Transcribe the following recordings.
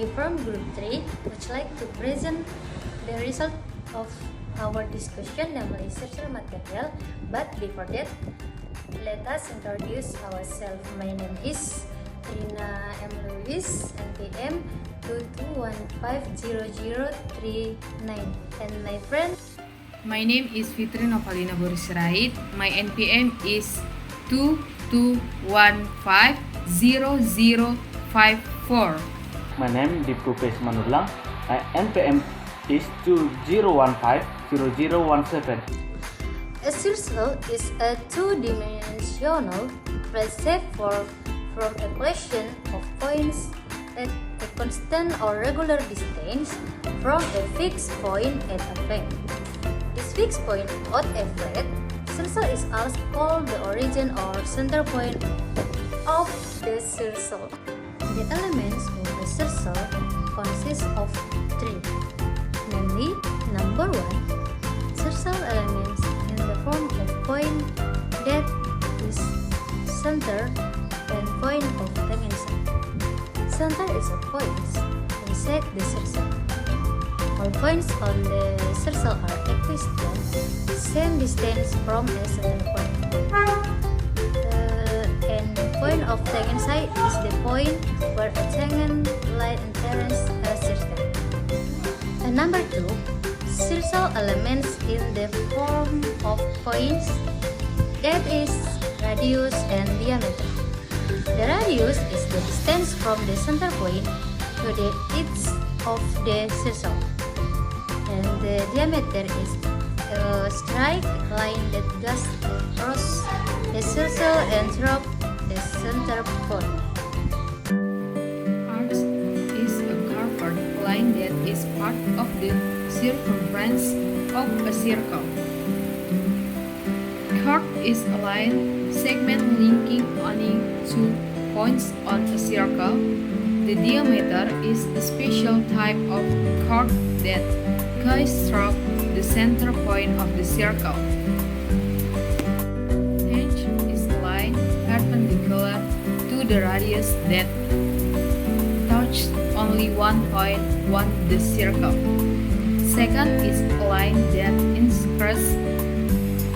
We from Group 3 would like to present the result of our discussion, namely social material. But before that, let us introduce ourselves. My name is Rina M. Lewis, NPM 22150039, and my friend. My name is Fitri Novalina Boris Sirait. My NPM is 22150054. My name is Diprupesh Manurlang. My NPM is 20150017. A circle is a two-dimensional preset from a collection of points at a constant or regular distance from a fixed point at a flat. This fixed point at a flat circle is also called the origin or center point of the circle. The elements of a circle consist of three, namely, number 1, circle elements in the form of point that is center and point of tangent. Center is a point inside the circle. All points on the circle are equidistant, same distance from a center point. And point of tangent is the point where a tangent line enters a circle. And number 2, circle elements in the form of points that is radius and diameter. The radius is the distance from the center point to the edge of the circle, and the diameter is a straight line that goes across the circle and through the center point. Arc is a curved line that is part of the circumference of a circle. Chord is a line segment linking only two points on a circle. The diameter is a special type of chord that goes through the center point of the circle. Tangent is a line perpendicular to the radius that touches only one point on the circle. Secant is a line that intersects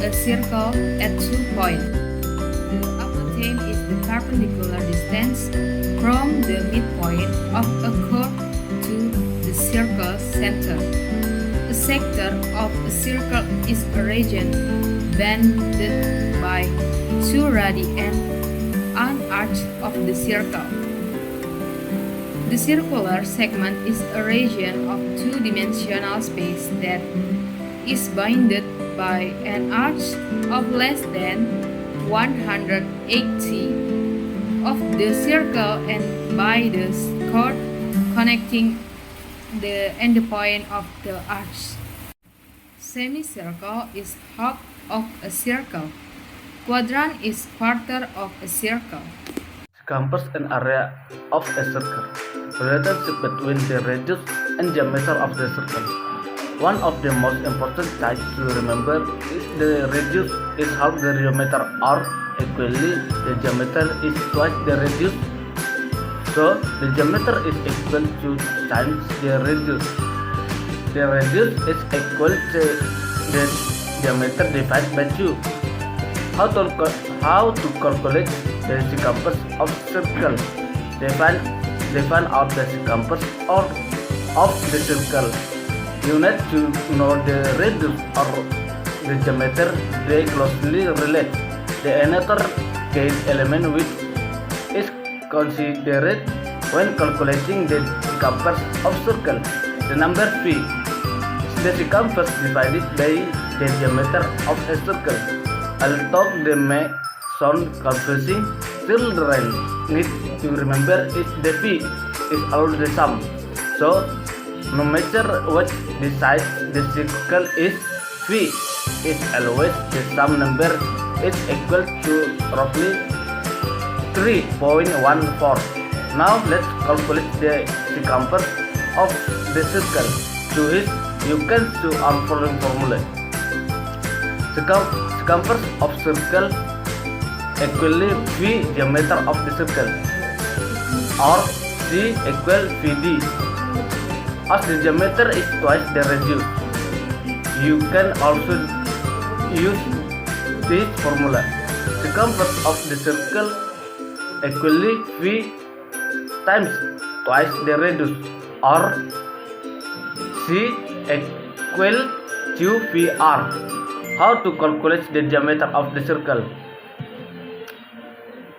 a circle at 2 points. The apotheme is the perpendicular distance from the midpoint of a curve to the circle center. A sector of a circle is a region bounded by two radii and an arc of the circle. The circular segment is a region of two-dimensional space that is bounded by an arc of less than 180 of the circle and by the chord connecting the endpoint of the arch. Semicircle is half of a circle. Quadrant is quarter of a circle. Compass an area of a circle. Relationship between the radius and diameter of the circle. One of the most important types to remember is the radius is half the diameter, or equally the diameter is twice the radius. So the diameter is equal to times the radius. The radius is equal to the diameter divided by 2. How to calculate the circumference of circle? Define out the circumference of the circle. You need to know the radius or the diameter. They closely relate. The another case element which is considered when calculating the circumference of circle. The number p is the circumference divided by the diameter of a circle. Although they may sound confusing, children need to remember is the p is always the sum. So no matter what the size the circle is, p is always the sum number is equal to roughly 3.14. Now let's calculate the circumference of the circle. To which you can use our following formula. Circumference of circle equally v diameter of the circle, or C equal VD. As the diameter is twice the radius, you can also use this formula. Circumference of the circle equally V times twice the radius, or C equal QVR. How to calculate the diameter of the circle?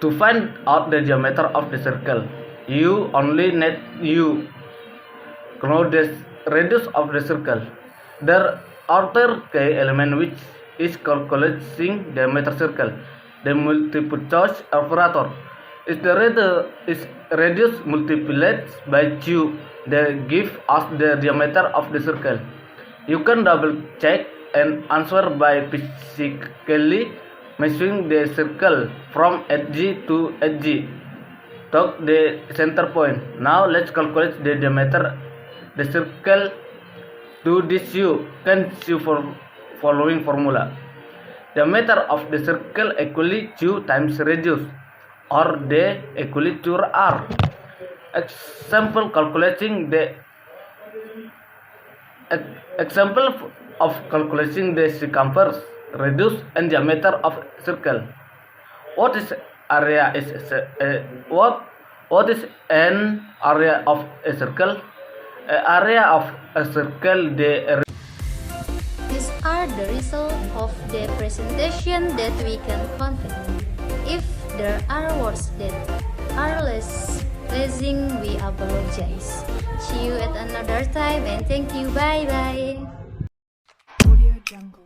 To find out the diameter of the circle, you only need know the radius of the circle. There are other key element which is calculating diameter circle. The multiple choice operator is the radius multiplied by Q. They give us the diameter of the circle. You can double check and answer by physically measuring the circle from edge to edge to the center point. Now let's calculate the diameter the circle. To this you can use for following formula. Diameter of the circle equally Q times radius, or D equally to R. Example of calculating the circumference, radius, and diameter of circle. What is area? What is an area of a circle? Area of a circle. These are the results of the presentation that we can convey. If there are words that are less pleasing, we apologize. See you at another time and thank you. Bye bye. Audio Jungle.